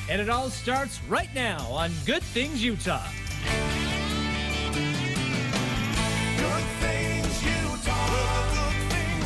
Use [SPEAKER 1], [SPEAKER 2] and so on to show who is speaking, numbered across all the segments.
[SPEAKER 1] And it all starts right now on Good Things Utah.
[SPEAKER 2] Good Things Utah.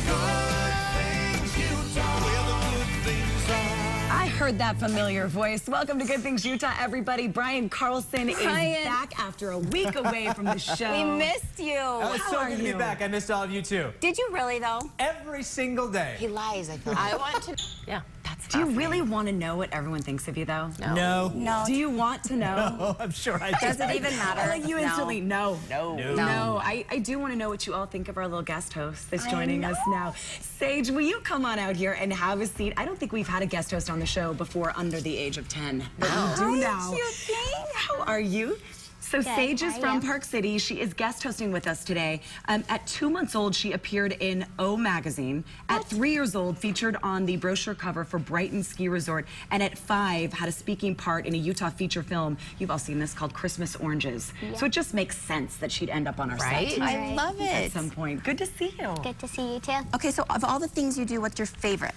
[SPEAKER 2] Good Things Utah. Where the good things are.
[SPEAKER 3] I heard that familiar voice. Welcome to Good Things Utah, everybody. Brian Carlson is back after a week away from the show.
[SPEAKER 4] We missed you.
[SPEAKER 5] It's so good to be back. I missed all of you too.
[SPEAKER 4] Did you really though?
[SPEAKER 5] Every single day.
[SPEAKER 4] He lies, I feel like. I want to. Yeah, that's
[SPEAKER 3] Do you really want to know what everyone thinks of you, though?
[SPEAKER 5] No.
[SPEAKER 4] No.
[SPEAKER 3] Do you want to know?
[SPEAKER 5] Oh, I'm sure I do.
[SPEAKER 4] Does it even matter?
[SPEAKER 3] Like you instantly, no.
[SPEAKER 4] No.
[SPEAKER 3] I do want to know what you all think of our little guest host that's joining us now. Sage, will you come on out here and have a seat? I don't think we've had a guest host on the show before under the age of 10. But we do now. How are you? So Sage is from Park City. She is guest hosting with us today. At 2 months old, she appeared in O Magazine. At 3 years old, featured on the brochure cover for Brighton Ski Resort. And at 5, had a speaking part in a Utah feature film. You've all seen this, called Christmas Oranges. So it just makes sense that she'd end up on our set
[SPEAKER 4] I love it.
[SPEAKER 3] at some point. Good to see you.
[SPEAKER 6] Good to see you too.
[SPEAKER 7] Okay, so of all the things you do, what's your favorite?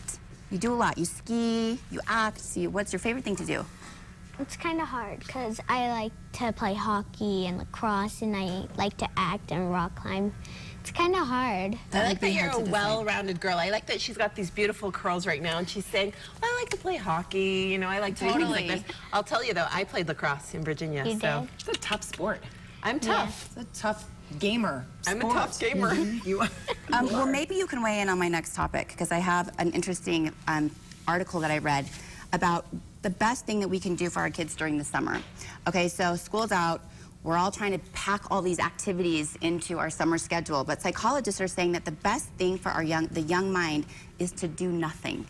[SPEAKER 7] You do a lot. You ski, you act. What's your favorite thing to do?
[SPEAKER 6] It's kind of hard because I like to play hockey and lacrosse, and I like to act and rock climb. It's kind of hard.
[SPEAKER 4] I like that you're a well-rounded girl. I like that she's got these beautiful curls right now, and she's saying, well, I like to play hockey, you know, I like to do things like this. I'll tell you, though, I played lacrosse in Virginia,
[SPEAKER 6] You
[SPEAKER 4] so.
[SPEAKER 6] did?
[SPEAKER 3] It's a tough sport.
[SPEAKER 4] I'm tough.
[SPEAKER 3] It's a tough gamer.
[SPEAKER 4] I'm a tough gamer.
[SPEAKER 3] You are.
[SPEAKER 7] Well, maybe you can weigh in on my next topic, because I have an interesting article that I read about the best thing that we can do for our kids during the summer. Okay, so school's out. We're all trying to pack all these activities into our summer schedule, but psychologists are saying that the best thing for the young mind is to do nothing.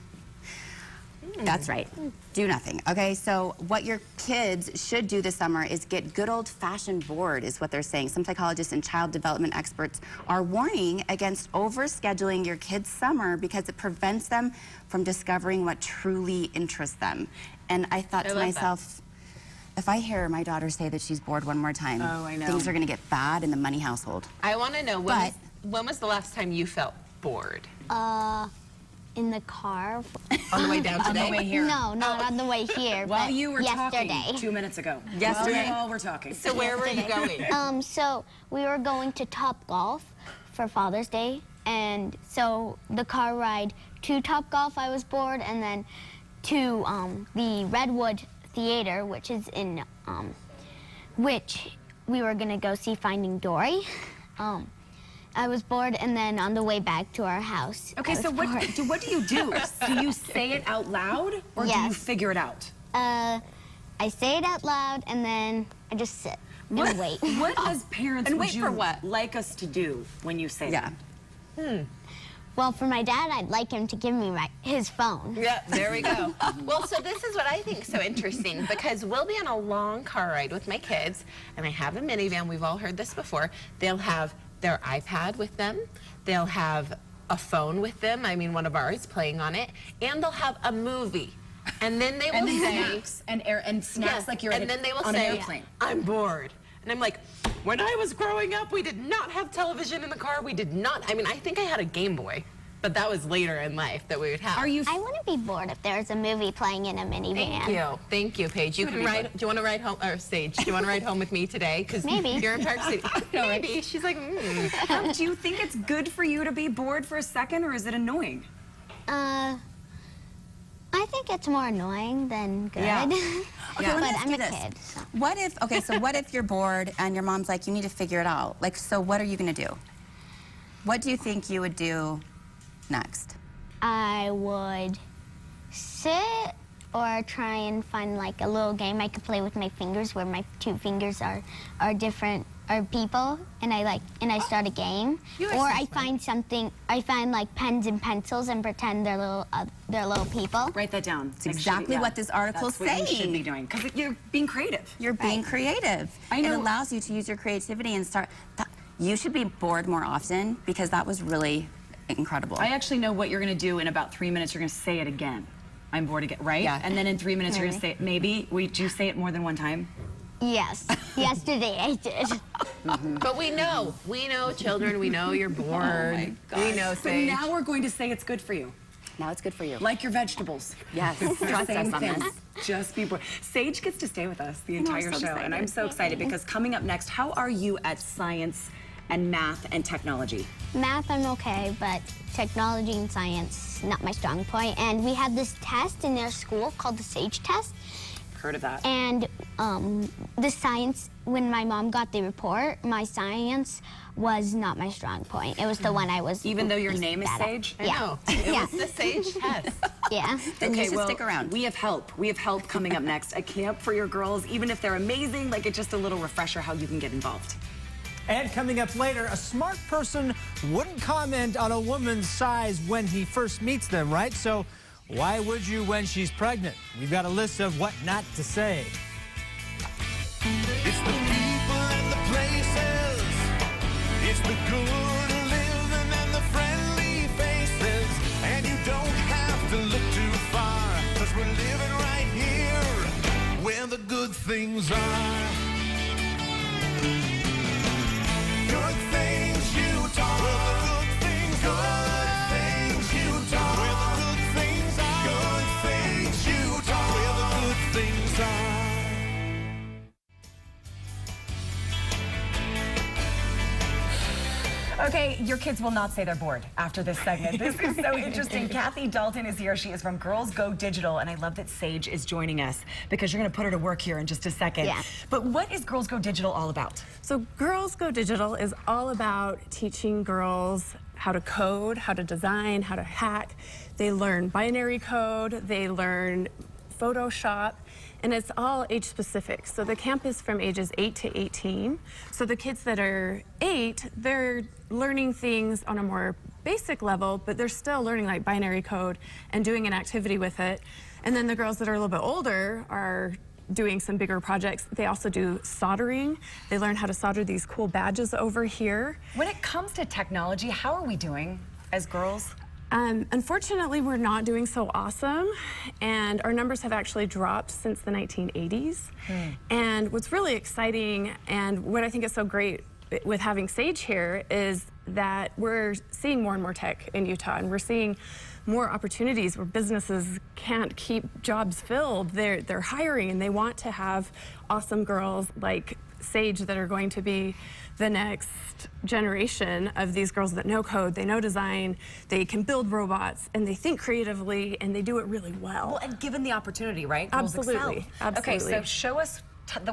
[SPEAKER 7] That's right, do nothing. Okay, so what your kids should do this summer is get good old-fashioned bored, is what they're saying. Some psychologists and child development experts are warning against overscheduling your kids' summer because it prevents them from discovering what truly interests them. And I thought to myself, if I hear my daughter say that she's bored one more time, things are gonna get bad in the money household.
[SPEAKER 4] I want to know, when was the last time you felt bored?
[SPEAKER 6] In the car.
[SPEAKER 4] On the way down today?
[SPEAKER 3] On the way here.
[SPEAKER 6] No, not on the way here.
[SPEAKER 3] While
[SPEAKER 6] but
[SPEAKER 3] you were
[SPEAKER 6] yesterday.
[SPEAKER 3] talking 2 minutes ago.
[SPEAKER 4] Yesterday?
[SPEAKER 3] While we're talking.
[SPEAKER 4] So where were you going?
[SPEAKER 6] So we were going to Top Golf for Father's Day, and so the car ride to Top Golf, I was bored, and then to the Redwood Theater, which is in, which we were gonna go see Finding Dory. I was bored, and then on the way back to our house.
[SPEAKER 3] Okay, so what do you do? Do you say it out loud, or do you figure it out?
[SPEAKER 6] I say it out loud, and then I just sit and wait.
[SPEAKER 3] What as parents
[SPEAKER 4] And
[SPEAKER 3] would
[SPEAKER 4] wait
[SPEAKER 3] you
[SPEAKER 4] for what?
[SPEAKER 3] like us to do when you say that?
[SPEAKER 6] Well, for my dad, I'd like him to give me his phone.
[SPEAKER 4] Yeah, there we go. Well, so this is what I think is so interesting, because we'll be on a long car ride with my kids, and I have a minivan. We've all heard this before. They'll have their iPad with them. They'll have a phone with them. I mean, one of ours playing on it. And they'll have a movie. And then they will say...
[SPEAKER 3] snacks like you're
[SPEAKER 4] and then they will
[SPEAKER 3] on
[SPEAKER 4] say,
[SPEAKER 3] an airplane.
[SPEAKER 4] I'm bored. And I'm like, when I was growing up, we did not have television in the car. We did not. I mean, I think I had a Game Boy, but that was later in life that we would have.
[SPEAKER 6] I wouldn't be bored if there's a movie playing in a minivan.
[SPEAKER 4] Thank you, Paige. You can ride. Do you want to ride home, or Sage? Do you want to ride home with me today? Because you're in Park City. Maybe. She's like,
[SPEAKER 3] Do you think it's good for you to be bored for a second, or is it annoying?
[SPEAKER 6] I think it's more annoying than good.
[SPEAKER 7] Yeah. Okay, let me
[SPEAKER 6] but
[SPEAKER 7] ask
[SPEAKER 6] I'm
[SPEAKER 7] you
[SPEAKER 6] a
[SPEAKER 7] this.
[SPEAKER 6] kid. So.
[SPEAKER 7] What if you're bored and your mom's like, you need to figure it out? Like, so what are you gonna do? What do you think you would do next?
[SPEAKER 6] I would sit or try and find like a little game I could play with my fingers where my two fingers are different people, and I start a game. Or I find like pens and pencils and pretend they're little people.
[SPEAKER 3] Write that down.
[SPEAKER 7] It's exactly what this article's saying.
[SPEAKER 3] That's what you should be doing, because you're being creative.
[SPEAKER 7] You're being creative.
[SPEAKER 3] I know.
[SPEAKER 7] It allows you to use your creativity and start. You should be bored more often, because that was really incredible.
[SPEAKER 3] I actually know what you're going to do in about 3 minutes. You're going to say it again. I'm bored again, right?
[SPEAKER 7] Yeah.
[SPEAKER 3] And then in 3 minutes, you're going to say it. Maybe. Did you say it more than one time?
[SPEAKER 6] Yes. Yesterday I did.
[SPEAKER 4] But we know, children, we know you're bored.
[SPEAKER 3] Oh my gosh.
[SPEAKER 4] We know, Sage.
[SPEAKER 3] So now we're going to say it's good for you.
[SPEAKER 7] Now it's good for you.
[SPEAKER 3] Like your vegetables.
[SPEAKER 7] Yes. Trust us on this.
[SPEAKER 3] Just be bored. Sage gets to stay with us the entire
[SPEAKER 7] so
[SPEAKER 3] show, and I'm
[SPEAKER 7] excited.
[SPEAKER 3] so excited because coming up next, how are you at science and math and technology?
[SPEAKER 6] Math, I'm okay, but technology and science, not my strong point. And we have this test in their school called the SAGE test.
[SPEAKER 3] Heard of that?
[SPEAKER 6] And the science, when my mom got the report, my science was not my strong point. It was the one I was
[SPEAKER 3] Even though your name is
[SPEAKER 6] bad at.
[SPEAKER 3] Sage?
[SPEAKER 4] I
[SPEAKER 6] Yeah.
[SPEAKER 4] know. It
[SPEAKER 6] Yeah.
[SPEAKER 4] was the SAGE test.
[SPEAKER 6] Yeah.
[SPEAKER 7] Then you should stick around.
[SPEAKER 3] We have help. We have help coming up next. A camp for your girls, even if they're amazing, like it's just a little refresher how you can get involved.
[SPEAKER 5] And coming up later, a smart person wouldn't comment on a woman's size when he first meets them, right? So why would you when she's pregnant? We've got a list of what not to say.
[SPEAKER 2] It's the people and the places. It's the good living and the friendly faces. And you don't have to look too far, 'cause we're living right here where the good things are. Good things Utah. Where the good things are. Good things Utah. Where the good things are. Good things Utah. Where the good things are.
[SPEAKER 3] Okay, your kids will not say they're bored after this segment. This is so interesting. Kathy Dalton is here. She is from Girls Go Digital, and I love that Sage is joining us because you're going to put her to work here in just a second.
[SPEAKER 6] Yeah.
[SPEAKER 3] But what is Girls Go Digital all about?
[SPEAKER 8] So Girls Go Digital is all about teaching girls how to code, how to design, how to hack. They learn binary code, they learn Photoshop, and it's all age specific. So the camp is from ages 8 to 18. So the kids that are 8, they're learning things on a more basic level, but they're still learning like binary code and doing an activity with it. And then the girls that are a little bit older are doing some bigger projects. They also do soldering. They learn how to solder these cool badges over here.
[SPEAKER 3] When it comes to technology, how are we doing as girls?
[SPEAKER 8] Unfortunately, we're not doing so awesome, and our numbers have actually dropped since the 1980s. And what's really exciting, and what I think is so great with having Sage here, is that we're seeing more and more tech in Utah, and we're seeing more opportunities where businesses can't keep jobs filled. They're hiring, and they want to have awesome girls like Sage that are going to be the next generation of these girls that know code, they know design, they can build robots, and they think creatively, and they do it really well.
[SPEAKER 3] Well, and given the opportunity, right? Girls
[SPEAKER 8] Absolutely,
[SPEAKER 3] excel.
[SPEAKER 8] absolutely.
[SPEAKER 3] Okay, so show us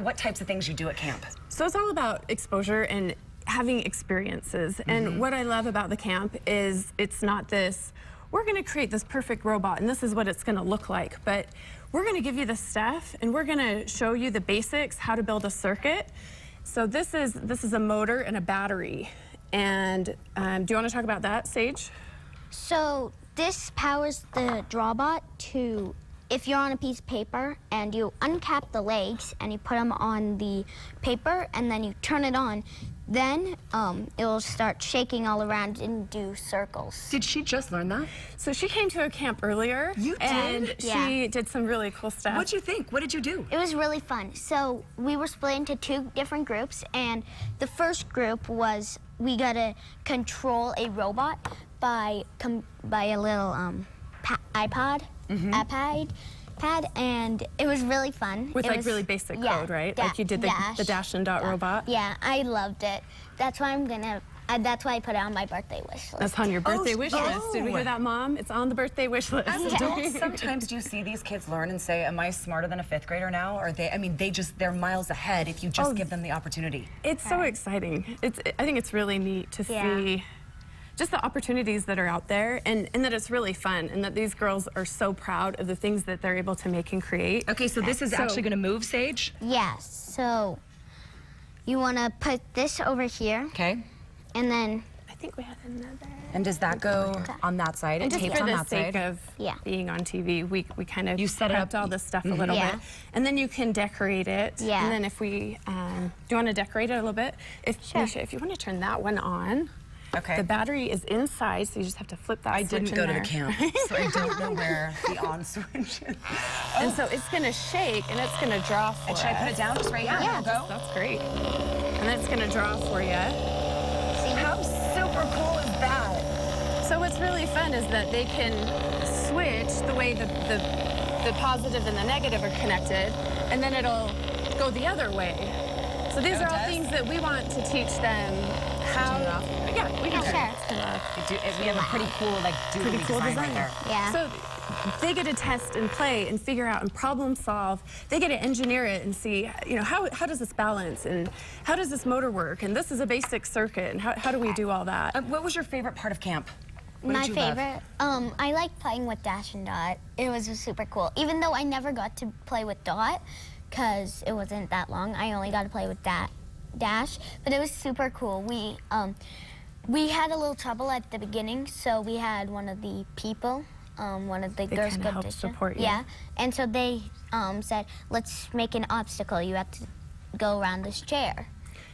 [SPEAKER 3] what types of things you do at camp.
[SPEAKER 8] So it's all about exposure and having experiences. And what I love about the camp is it's not this, we're going to create this perfect robot and this is what it's going to look like, but we're going to give you the stuff and we're going to show you the basics, how to build a circuit. So this is a motor and a battery. And do you want to talk about that, Sage?
[SPEAKER 6] So this powers the drawbot to, if you're on a piece of paper and you uncap the legs and you put them on the paper and then you turn it on, then it will start shaking all around and do circles.
[SPEAKER 3] Did she just learn that?
[SPEAKER 8] So she came to a camp earlier.
[SPEAKER 3] You did?
[SPEAKER 8] And
[SPEAKER 6] Yeah.
[SPEAKER 8] she did some really cool stuff.
[SPEAKER 3] What'd you think? What did you do?
[SPEAKER 6] It was really fun. So we were split into 2 different groups, and the first group was we gotta control a robot by a little iPad, and it was really fun.
[SPEAKER 8] With
[SPEAKER 6] It
[SPEAKER 8] like
[SPEAKER 6] was-
[SPEAKER 8] really basic
[SPEAKER 6] yeah,
[SPEAKER 8] code, right? Like you did the Dash and Dot robot.
[SPEAKER 6] Yeah, I loved it. That's why that's why I put it on my birthday wish list.
[SPEAKER 8] That's on your birthday wish
[SPEAKER 3] yes.
[SPEAKER 8] list. Did we hear that, Mom? It's on the birthday wish list.
[SPEAKER 3] Sometimes do you see these kids learn and say, am I smarter than a 5th grader now? Or they're miles ahead if you just give them the opportunity.
[SPEAKER 8] It's so exciting. I think it's really neat to see just the opportunities that are out there and that it's really fun and that these girls are so proud of the things that they're able to make and create.
[SPEAKER 3] Okay, so this is actually gonna move, Sage?
[SPEAKER 6] Yes, so you wanna put this over here,
[SPEAKER 3] Okay.
[SPEAKER 6] and then
[SPEAKER 8] I think we had another.
[SPEAKER 3] And does that go on that side? It
[SPEAKER 8] And just
[SPEAKER 3] tapes
[SPEAKER 8] for
[SPEAKER 3] on
[SPEAKER 8] the
[SPEAKER 3] that
[SPEAKER 8] sake
[SPEAKER 3] side?
[SPEAKER 8] of
[SPEAKER 6] Yeah.
[SPEAKER 8] being on TV, we kind of
[SPEAKER 3] You set it
[SPEAKER 8] prepped
[SPEAKER 3] up-
[SPEAKER 8] all this stuff a little
[SPEAKER 6] Yeah.
[SPEAKER 8] bit. And then you can decorate it.
[SPEAKER 6] Yeah.
[SPEAKER 8] And then if we, do you want to decorate it a little bit?
[SPEAKER 6] Sure.
[SPEAKER 8] Misha, if you want to turn that one on.
[SPEAKER 3] Okay.
[SPEAKER 8] The battery is inside, so you just have to flip that
[SPEAKER 3] I
[SPEAKER 8] switch
[SPEAKER 3] didn't
[SPEAKER 8] in
[SPEAKER 3] go to
[SPEAKER 8] there.
[SPEAKER 3] the camp, so I don't know where the on switch is.
[SPEAKER 8] And so it's going to shake and it's going to draw for
[SPEAKER 3] Should I put
[SPEAKER 8] us.
[SPEAKER 3] it down just right here?
[SPEAKER 6] Yeah.
[SPEAKER 3] Go.
[SPEAKER 8] That's great. And it's going to draw for you.
[SPEAKER 3] How super cool is that?
[SPEAKER 8] So what's really fun is that they can switch the way the the positive and the negative are connected, and then it'll go the other way. So these are all things that we want to teach them how. Yeah, we can
[SPEAKER 3] We have a pretty cool, like, doodly design right there.
[SPEAKER 6] Yeah.
[SPEAKER 8] So they get to test and play and figure out and problem solve. They get to engineer it and see, you know, how does this balance and how does this motor work? And this is a basic circuit, and how do we do all that?
[SPEAKER 3] What was your favorite part of camp? What
[SPEAKER 6] My
[SPEAKER 3] did you love?
[SPEAKER 6] favorite, I like playing with Dash and Dot. It was super cool. Even though I never got to play with Dot, because it wasn't that long, I only got to play with Dash, but it was super cool. We had a little trouble at the beginning, so we had one of the people, one of the Girl
[SPEAKER 8] kinda help
[SPEAKER 6] Scout
[SPEAKER 8] support you.
[SPEAKER 6] Yeah, and so they said, let's make an obstacle. You have to go around this chair.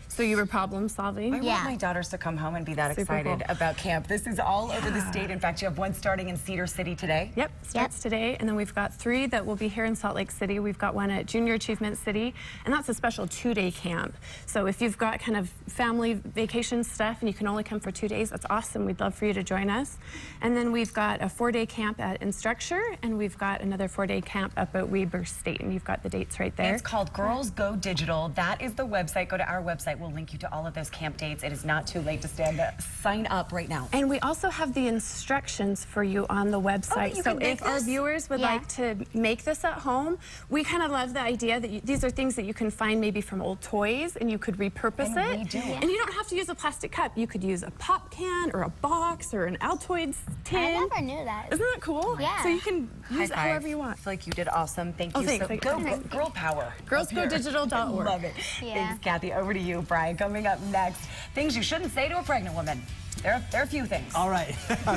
[SPEAKER 8] So you were problem solving?
[SPEAKER 3] I
[SPEAKER 6] Yeah.
[SPEAKER 3] want my daughters to come home and be that
[SPEAKER 8] Super
[SPEAKER 3] excited
[SPEAKER 8] cool.
[SPEAKER 3] about camp. This is all over the state. In fact, you have one starting in Cedar City today.
[SPEAKER 8] Yep, starts today, and then we've got 3 that will be here in Salt Lake City. We've got one at Junior Achievement City, and that's a special 2-day camp. So if you've got kind of family vacation stuff and you can only come for 2 days, that's awesome. We'd love for you to join us. And then we've got a 4-day camp at Instructure, and we've got another 4-day camp up at Weber State, and you've got the dates right there.
[SPEAKER 3] It's called Girls Go Digital. That is the website. Go to our website. We'll link you to all of those camp dates. It is not too late to sign up right now.
[SPEAKER 8] And we also have the instructions for you on the website.
[SPEAKER 3] you
[SPEAKER 8] So
[SPEAKER 3] can make
[SPEAKER 8] if our
[SPEAKER 3] this?
[SPEAKER 8] viewers would
[SPEAKER 6] Yeah.
[SPEAKER 8] like to make this at home, we kind of love the idea that these are things that you can find maybe from old toys and you could repurpose
[SPEAKER 3] And
[SPEAKER 8] it.
[SPEAKER 3] redo it.
[SPEAKER 8] And you don't have to use a plastic cup. You could use a pop can or a box or an Altoids tin.
[SPEAKER 6] I never knew that.
[SPEAKER 8] Isn't that cool?
[SPEAKER 6] Yeah.
[SPEAKER 8] So you can use it
[SPEAKER 3] High five.
[SPEAKER 8] however you want.
[SPEAKER 3] I feel like you did awesome. Thank
[SPEAKER 8] Oh,
[SPEAKER 3] you.
[SPEAKER 8] thanks.
[SPEAKER 3] So
[SPEAKER 8] Thank
[SPEAKER 3] go,
[SPEAKER 8] you.
[SPEAKER 3] girl power.
[SPEAKER 8] Girlsgodigital.org.
[SPEAKER 3] Love it.
[SPEAKER 6] Yeah.
[SPEAKER 3] Thanks, Kathy. Over to you, Brian. Coming up next, things you shouldn't say to a pregnant woman. There are a few things.
[SPEAKER 5] All right,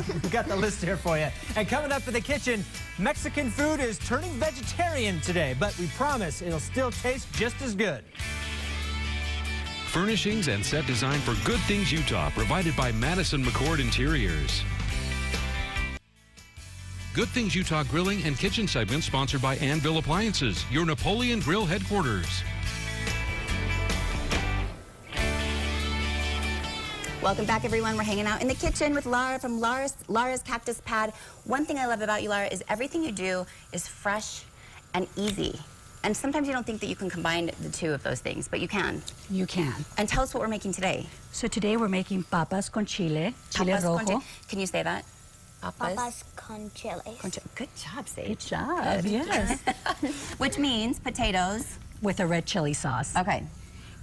[SPEAKER 5] we've got the list here for you. And coming up in the kitchen, Mexican food is turning vegetarian today, but we promise it'll still taste just as good.
[SPEAKER 9] Furnishings and set design for Good Things Utah, provided by Madison McCord Interiors. Good Things Utah Grilling and Kitchen segment sponsored by Anvil Appliances, your Napoleon Grill headquarters.
[SPEAKER 7] Welcome back, everyone. We're hanging out in the kitchen with Lara from Lara's Cactus Pad. One thing I love about you, Lara, is everything you do is fresh and easy. And sometimes you don't think that you can combine the two of those things, but you can.
[SPEAKER 10] You can.
[SPEAKER 7] And tell us what we're making today.
[SPEAKER 10] So today we're making papas con chile, chile
[SPEAKER 7] Papas con
[SPEAKER 10] rojo.
[SPEAKER 7] chile. Can you say that?
[SPEAKER 6] Papas con chiles.
[SPEAKER 7] Good job, Sage.
[SPEAKER 10] Good job, yes.
[SPEAKER 7] Which means potatoes.
[SPEAKER 10] With a red chili sauce.
[SPEAKER 7] Okay.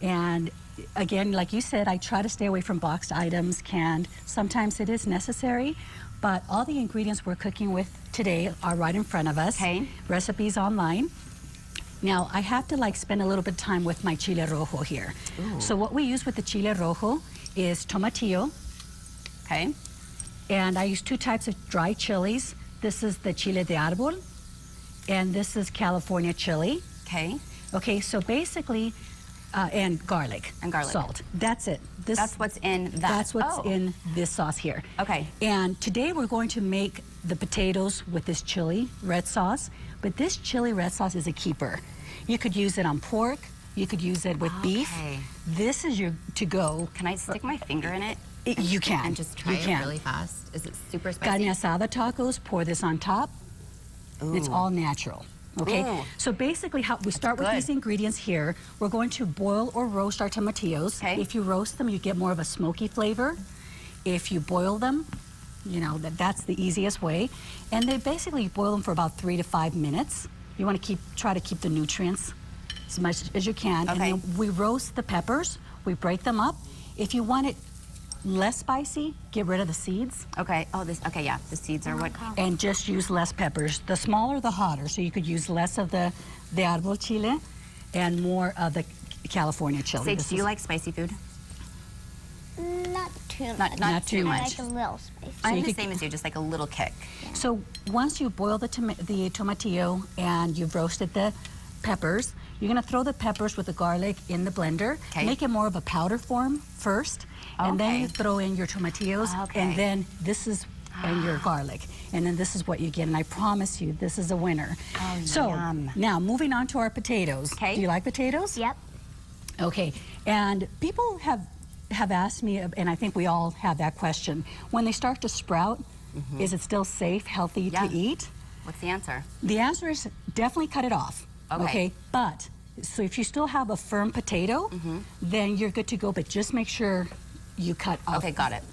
[SPEAKER 10] And again, like you said, I try to stay away from boxed items, canned. Sometimes it is necessary, but all the ingredients we're cooking with today are right in front of us.
[SPEAKER 7] Okay.
[SPEAKER 10] Recipes online. Now, I have to spend a little bit of time with my chile rojo here.
[SPEAKER 7] Ooh.
[SPEAKER 10] So what we use with the chile rojo is tomatillo.
[SPEAKER 7] Okay.
[SPEAKER 10] And I use 2 types of dry chilies. This is the chile de árbol, and this is California chili.
[SPEAKER 7] Okay.
[SPEAKER 10] Okay, so basically, and garlic.
[SPEAKER 7] And garlic.
[SPEAKER 10] Salt. That's it.
[SPEAKER 7] That's what's in that.
[SPEAKER 10] That's what's
[SPEAKER 7] Oh.
[SPEAKER 10] in this sauce here.
[SPEAKER 7] Okay.
[SPEAKER 10] And today we're going to make the potatoes with this chili red sauce, but this chili red sauce is a keeper. You could use it on pork, you could use it with beef.
[SPEAKER 7] Okay.
[SPEAKER 10] This is your to-go.
[SPEAKER 7] Can I stick my finger in it?
[SPEAKER 10] You can.
[SPEAKER 7] And just try
[SPEAKER 10] you
[SPEAKER 7] it
[SPEAKER 10] can.
[SPEAKER 7] really fast? Is it super
[SPEAKER 10] Carne
[SPEAKER 7] spicy?
[SPEAKER 10] asada tacos, pour this on top. It's all natural. Okay,
[SPEAKER 7] Ooh.
[SPEAKER 10] so basically how we start with
[SPEAKER 7] good.
[SPEAKER 10] these ingredients here. We're going to boil or roast our tomatillos.
[SPEAKER 7] Okay.
[SPEAKER 10] If you roast them, you get more of a smoky flavor. If you boil them, you know, that's the easiest way. And they basically boil them for about 3 to 5 minutes. You want to try to keep the nutrients as much as you can.
[SPEAKER 7] Okay.
[SPEAKER 10] And then we roast the peppers. We break them up. If you want it less spicy, get rid of the seeds.
[SPEAKER 7] Okay. Oh, okay, yeah. The seeds are what?
[SPEAKER 10] And just use less peppers. The smaller, the hotter. So you could use less of the árbol chile and more of the California chili.
[SPEAKER 7] Sage,
[SPEAKER 10] This
[SPEAKER 7] do you
[SPEAKER 10] is-
[SPEAKER 7] like spicy food?
[SPEAKER 6] Not too
[SPEAKER 7] Not-
[SPEAKER 6] much.
[SPEAKER 7] not
[SPEAKER 10] too
[SPEAKER 6] I
[SPEAKER 10] much.
[SPEAKER 6] like a little spicy.
[SPEAKER 7] I'm
[SPEAKER 10] you
[SPEAKER 7] the
[SPEAKER 10] could-
[SPEAKER 7] same as you, just like a little kick.
[SPEAKER 10] So once you boil the tomatillo and you've roasted the peppers, you're going to throw the peppers with the garlic in the blender.
[SPEAKER 7] Okay.
[SPEAKER 10] Make it more of a powder form first, and then
[SPEAKER 7] Okay.
[SPEAKER 10] you throw in your tomatillos,
[SPEAKER 7] Okay.
[SPEAKER 10] and then this is and your garlic, and then this is what you get. And I promise you, this is a winner.
[SPEAKER 7] Oh,
[SPEAKER 10] so
[SPEAKER 7] yum.
[SPEAKER 10] now moving on to our potatoes.
[SPEAKER 7] Okay.
[SPEAKER 10] Do you like potatoes?
[SPEAKER 6] Yep.
[SPEAKER 10] Okay, and people have asked me, and I think we all have that question. When they start to sprout, is it still safe, healthy
[SPEAKER 7] Yeah.
[SPEAKER 10] to eat?
[SPEAKER 7] What's the answer?
[SPEAKER 10] The answer is definitely cut it off.
[SPEAKER 7] Okay.
[SPEAKER 10] But, so if you still have a firm potato, then you're good to go, but just make sure you cut off.
[SPEAKER 7] Okay, got it.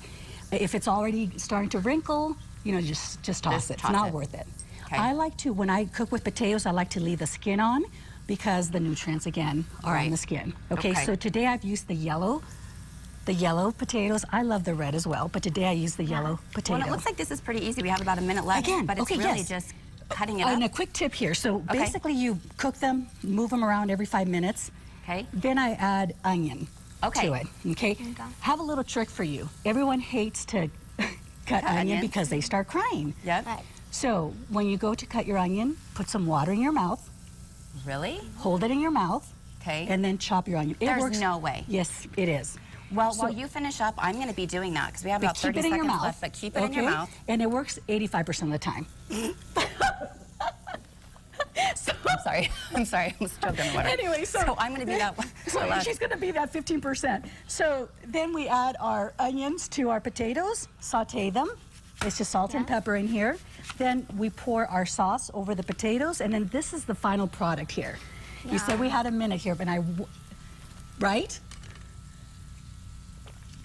[SPEAKER 10] If it's already starting to wrinkle, you know, just toss it. It's not worth it.
[SPEAKER 7] Okay.
[SPEAKER 10] I like to, when I cook with potatoes, I like to leave the skin on because the nutrients, again, are on the skin. Okay, so today I've used the yellow potatoes. I love the red as well, but today I use the yellow potato.
[SPEAKER 7] Well, it looks like this is pretty easy. We have about a minute left,
[SPEAKER 10] Again,
[SPEAKER 7] but it's really just cutting it up.
[SPEAKER 10] And a quick tip here. So basically you cook them, move them around every 5 minutes.
[SPEAKER 7] Okay.
[SPEAKER 10] Then I add onion to it. Okay. Have a little trick for you. Everyone hates to cut onion because they start crying.
[SPEAKER 7] Yep.
[SPEAKER 10] So when you go to cut your onion, put some water in your mouth.
[SPEAKER 7] Really?
[SPEAKER 10] Hold it in your mouth.
[SPEAKER 7] Okay.
[SPEAKER 10] And then chop your onion.
[SPEAKER 7] There's
[SPEAKER 10] works.
[SPEAKER 7] no way.
[SPEAKER 10] Yes, it is.
[SPEAKER 7] Well, while you finish up, I'm going to be doing that because we have about 30 seconds left, but keep it in your mouth.
[SPEAKER 10] And it works 85% of the time.
[SPEAKER 7] I'm sorry, I'm still going to water.
[SPEAKER 10] Anyway, so
[SPEAKER 7] I'm going to be that one.
[SPEAKER 10] She's going to be that 15%. So then we add our onions to our potatoes, saute them. It's just salt and pepper in here. Then we pour our sauce over the potatoes, and then this is the final product here. You said we had a minute here, but right?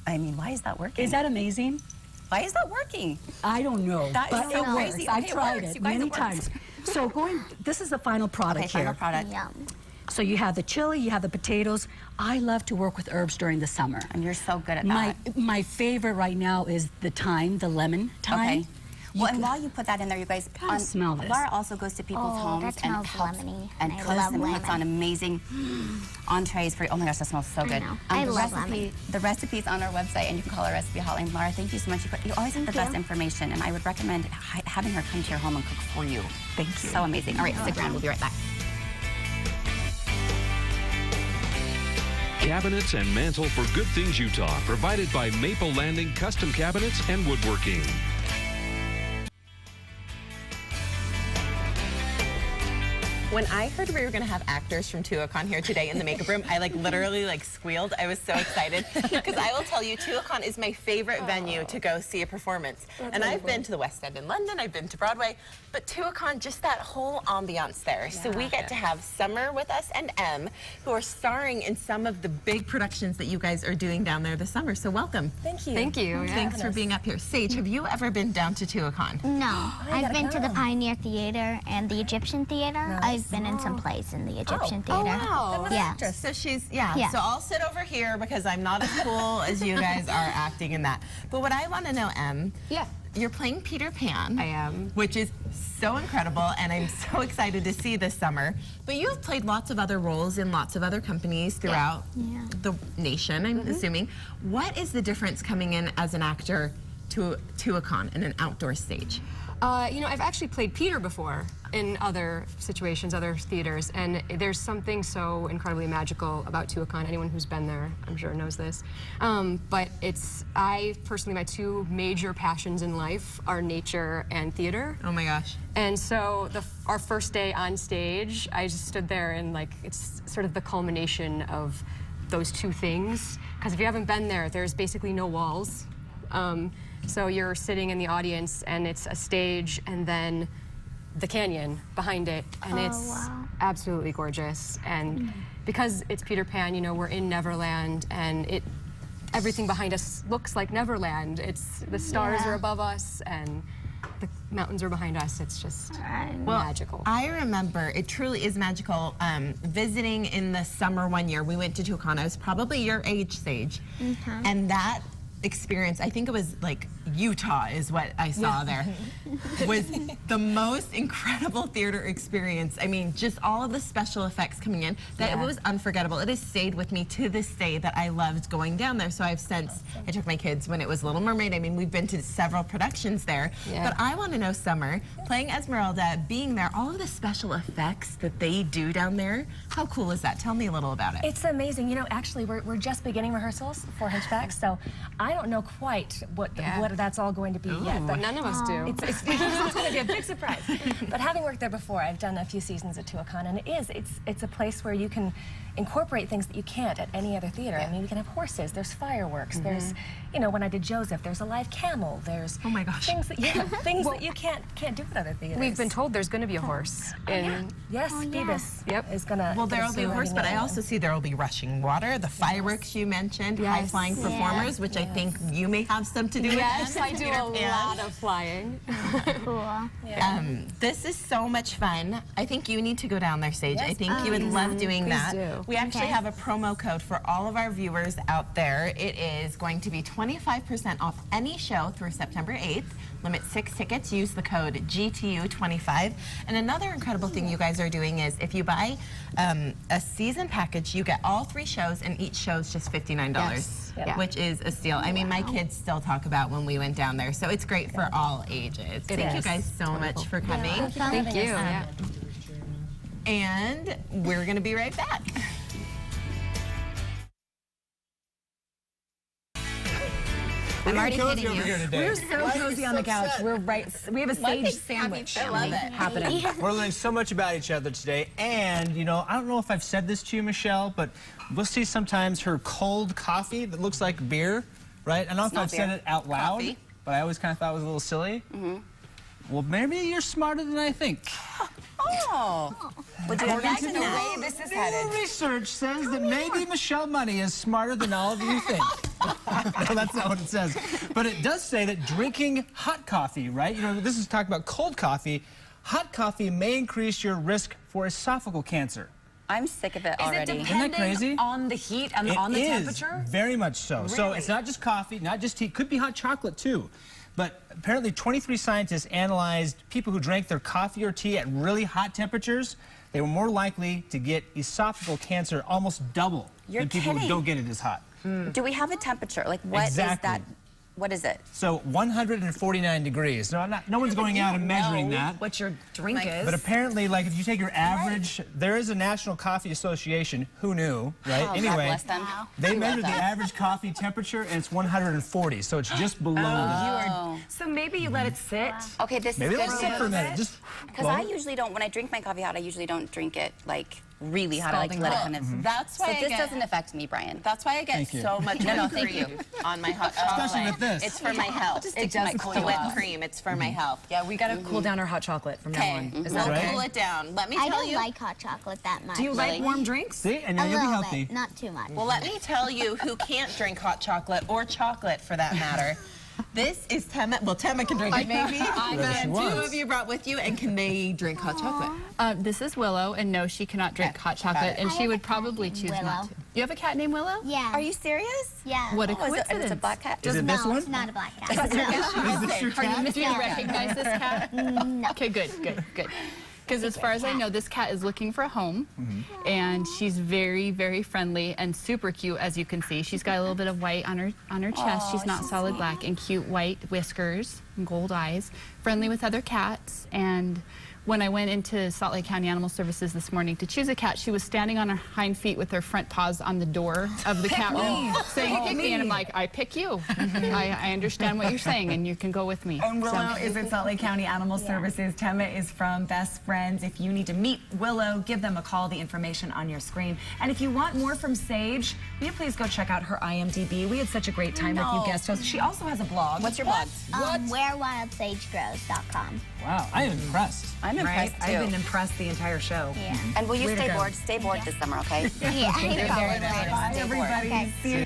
[SPEAKER 7] I mean, why is that working?
[SPEAKER 10] Is that amazing?
[SPEAKER 7] Why is that working?
[SPEAKER 10] I don't know.
[SPEAKER 7] That
[SPEAKER 10] but
[SPEAKER 7] is so
[SPEAKER 10] it
[SPEAKER 7] crazy.
[SPEAKER 10] works. I've
[SPEAKER 7] Okay,
[SPEAKER 10] tried
[SPEAKER 7] works.
[SPEAKER 10] it
[SPEAKER 7] You guys,
[SPEAKER 10] many
[SPEAKER 7] it works.
[SPEAKER 10] times. So this is the final product here.
[SPEAKER 7] Final product.
[SPEAKER 6] Yum.
[SPEAKER 10] So you have the chili, you have the potatoes. I love to work with herbs during the summer.
[SPEAKER 7] And you're so good at that.
[SPEAKER 10] My favorite right now is the thyme, the lemon thyme.
[SPEAKER 7] Okay. Well, and while you put that in there, you guys,
[SPEAKER 10] smell this.
[SPEAKER 7] Lara also goes to people's homes
[SPEAKER 6] that
[SPEAKER 7] and
[SPEAKER 6] smells
[SPEAKER 7] helps
[SPEAKER 6] lemony,
[SPEAKER 7] and
[SPEAKER 6] and I
[SPEAKER 7] cooks
[SPEAKER 6] love
[SPEAKER 7] and puts
[SPEAKER 6] lemon.
[SPEAKER 7] on amazing entrees for you. Oh my gosh, that smells so good.
[SPEAKER 6] know. I love lemon.
[SPEAKER 7] The recipe's on our website, and you can call our recipe hotline. Lara, thank you so much. You always have the best information, and I would recommend having her come to your home and cook for you.
[SPEAKER 10] Thank you.
[SPEAKER 7] So amazing. All right, stick around. We'll be right back.
[SPEAKER 9] Cabinets and mantle for Good Things Utah, provided by Maple Landing Custom Cabinets and Woodworking.
[SPEAKER 4] When I heard we were going to have actors from Tuacahn here today in the makeup room, I literally squealed. I was so excited because I will tell you, Tuacahn is my favorite venue to go see a performance. And I've been to the West End in London, I've been to Broadway, but Tuacahn, just that whole ambiance there. So we get to have Summer with us and Em, who are starring in some of the big productions that you guys are doing down there this summer. So welcome.
[SPEAKER 11] Thank you.
[SPEAKER 8] Thank you.
[SPEAKER 4] Thanks for being up here. Sage, have you ever been down to Tuacahn?
[SPEAKER 6] No, I've been to the Pioneer Theater and the Egyptian Theater. I've been in some plays in the Egyptian Theater.
[SPEAKER 4] wow.
[SPEAKER 6] Yeah.
[SPEAKER 4] So she's, so I'll sit over here because I'm not as cool as you guys are acting in that. But what I want to know, Em, you're playing Peter Pan.
[SPEAKER 8] I am.
[SPEAKER 4] Which is so incredible, and I'm so excited to see this summer. But you've played lots of other roles in lots of other companies throughout the nation, I'm assuming. What is the difference coming in as an actor to Tuacahn in an outdoor stage?
[SPEAKER 11] You know, I've actually played Peter before in other situations, other theaters, and there's something so incredibly magical about Tuacahn. Anyone who's been there, I'm sure, knows this. But I personally, my two major passions in life are nature and theater.
[SPEAKER 4] Oh my gosh.
[SPEAKER 11] And so our first day on stage, I just stood there and it's sort of the culmination of those two things. Because if you haven't been there, there's basically no walls. So you're sitting in the audience and it's a stage and then the canyon behind it, and it's absolutely gorgeous. And because it's Peter Pan, you know, we're in Neverland, and everything behind us looks like Neverland. The stars are above us and the mountains are behind us. It's just magical.
[SPEAKER 4] I remember, it truly is magical, visiting in the summer one year. We went to Tuacahn. I was probably your age, Sage. And that experience, I think it was Utah is what I saw there, was the most incredible theater experience. I mean, just all of the special effects coming in, that it was unforgettable. It has stayed with me to this day that I loved going down there. So I took my kids when it was Little Mermaid. I mean, we've been to several productions there. But I want to know, Summer, playing Esmeralda, being there, all of the special effects that they do down there, how cool is that? Tell me a little about it.
[SPEAKER 12] It's amazing. You know, actually, we're just beginning rehearsals for Hunchback, so I don't know quite what that's all going to be yet. But
[SPEAKER 11] none of us do.
[SPEAKER 12] It's going to be a big surprise. But having worked there before, I've done a few seasons at Tuacahn, and it's a place where you can incorporate things that you can't at any other theater. I mean, we can have horses, there's fireworks, there's, you know, when I did Joseph, there's a live camel, there's
[SPEAKER 3] Oh my gosh.
[SPEAKER 12] things that things that you can't do at other theaters.
[SPEAKER 11] We've been told there's going to be a horse. And
[SPEAKER 12] Yes, Phoebus is gonna.
[SPEAKER 4] Well, there will be a horse, but I also see there will be rushing water, the fireworks you mentioned, high-flying performers, which I think you may have some to do with.
[SPEAKER 11] yes, I do a lot of flying.
[SPEAKER 6] Cool.
[SPEAKER 4] This is so much fun. I think you need to go down there, Sage. I think you would love doing that.
[SPEAKER 11] do.
[SPEAKER 4] We actually have a promo code for all of our viewers out there. It is going to be 25% off any show through September 8th. Limit 6 tickets. Use the code GTU25. And another incredible thing you guys are doing is if you buy a season package, you get all 3 shows, and each show is just $59, which is a steal. I mean, my kids still talk about when we went down there, so it's great for all ages. Thank you guys so much for coming.
[SPEAKER 11] Thank you. Yeah.
[SPEAKER 4] And we're going to be right back. I'm already
[SPEAKER 5] Cozy
[SPEAKER 4] hitting
[SPEAKER 5] over here
[SPEAKER 4] you.
[SPEAKER 5] today.
[SPEAKER 3] We're so cozy on the couch. We're we have a Sage sandwich
[SPEAKER 4] I love it.
[SPEAKER 3] happening.
[SPEAKER 5] We're learning so much about each other today, and you know, I don't know if I've said this to you, Michelle, but we'll see sometimes her cold coffee that looks like beer, right? I don't know if I've said it out loud, but I always kind of thought it was a little silly. Well, maybe you're smarter than I think.
[SPEAKER 7] Oh. Would you imagine
[SPEAKER 3] The
[SPEAKER 7] that?
[SPEAKER 3] way this is headed.
[SPEAKER 5] Research says that maybe Michelle Money is smarter than all of you think. No, that's not what it says. But it does say that drinking hot coffee, right? You know, this is talking about cold coffee. Hot coffee may increase your risk for esophageal cancer.
[SPEAKER 7] I'm sick of it already.
[SPEAKER 3] Is it
[SPEAKER 5] Isn't that crazy?
[SPEAKER 3] depending on the heat and on the temperature?
[SPEAKER 5] Very much so. So it's not just coffee, not just tea. Could be hot chocolate too. But apparently 23 scientists analyzed people who drank their coffee or tea at really hot temperatures. They were more likely to get esophageal cancer, almost double than people who don't get it as hot.
[SPEAKER 7] Do we have a temperature? Like, what is that? What is it?
[SPEAKER 5] So 149 degrees. No, no one's going out and measuring that.
[SPEAKER 3] What your drink is.
[SPEAKER 5] But apparently, like, if you take your average, there is a National Coffee Association. Who knew, right?
[SPEAKER 7] Oh,
[SPEAKER 5] Anyway,
[SPEAKER 7] God bless them.
[SPEAKER 5] they measured the average coffee temperature, and it's 140. So it's just below that.
[SPEAKER 3] So maybe you let it sit.
[SPEAKER 7] Okay, this
[SPEAKER 5] Maybe
[SPEAKER 7] is
[SPEAKER 5] let's sit for a minute. Just
[SPEAKER 7] because I usually don't. When I drink my coffee hot, I usually don't drink it like really hot. I like to let it kind of.
[SPEAKER 4] That's why
[SPEAKER 7] So this doesn't affect me, Brian.
[SPEAKER 4] That's why I get so much whipped cream on my hot chocolate.
[SPEAKER 5] Especially with this.
[SPEAKER 4] It's for my health.
[SPEAKER 3] It does cool
[SPEAKER 4] The
[SPEAKER 3] you
[SPEAKER 4] whipped
[SPEAKER 3] off.
[SPEAKER 4] cream, it's for my health.
[SPEAKER 3] Yeah, we gotta cool down our hot chocolate from now
[SPEAKER 4] Okay,
[SPEAKER 3] on. Is
[SPEAKER 4] we'll
[SPEAKER 3] that okay?
[SPEAKER 4] cool it down. Let me
[SPEAKER 6] I
[SPEAKER 4] tell
[SPEAKER 6] don't
[SPEAKER 4] you.
[SPEAKER 6] like hot chocolate that much.
[SPEAKER 3] Do you like warm drinks?
[SPEAKER 5] See, and now
[SPEAKER 6] A
[SPEAKER 5] you'll be
[SPEAKER 6] little
[SPEAKER 5] healthy.
[SPEAKER 6] bit, not too much.
[SPEAKER 4] Well, let me tell you who can't drink hot chocolate, or chocolate for that matter. This is Tema. Well, Tema can drink it maybe. And two of you brought with you, and can they drink hot chocolate?
[SPEAKER 13] This is Willow, and no, she cannot drink hot chocolate, and she would probably choose not to. You have a cat named Willow?
[SPEAKER 6] Yeah.
[SPEAKER 7] Are you serious?
[SPEAKER 6] Yeah.
[SPEAKER 13] What a
[SPEAKER 7] Oh, is
[SPEAKER 13] coincidence.
[SPEAKER 7] it a black cat?
[SPEAKER 5] Is it this
[SPEAKER 6] No,
[SPEAKER 5] one?
[SPEAKER 6] it's not a black cat.
[SPEAKER 5] Is this your cat?
[SPEAKER 13] Do you recognize this cat?
[SPEAKER 6] No.
[SPEAKER 13] Okay, good. Because as far as I know, this cat is looking for a home, and she's very, very friendly and super cute, as you can see. She's got a little bit of white on her chest. She's not solid black, and cute white whiskers and gold eyes. Friendly with other cats, and when I went into Salt Lake County Animal Services this morning to choose a cat, she was standing on her hind feet with her front paws on the door of the cat room saying, pick me. And I'm like, I pick you. I understand what you're saying, and you can go with me.
[SPEAKER 3] And Willow is at Salt Lake County Animal Services. Tema is from Best Friends. If you need to meet Willow, give them a call. The information on your screen. And if you want more from Sage, will you please go check out her IMDb? We had such a great time with you guest hosts. She also has a blog.
[SPEAKER 7] What's your blog?
[SPEAKER 6] WhereWildSageGrows.com.
[SPEAKER 5] Wow, I am impressed.
[SPEAKER 7] I'm impressed too.
[SPEAKER 3] I've been impressed the entire show.
[SPEAKER 6] Yeah.
[SPEAKER 7] And will you
[SPEAKER 3] Way to
[SPEAKER 7] stay
[SPEAKER 3] go.
[SPEAKER 7] bored? Stay bored this summer, okay?
[SPEAKER 6] Yeah.
[SPEAKER 3] Bye, everybody.
[SPEAKER 6] Okay.
[SPEAKER 3] See you.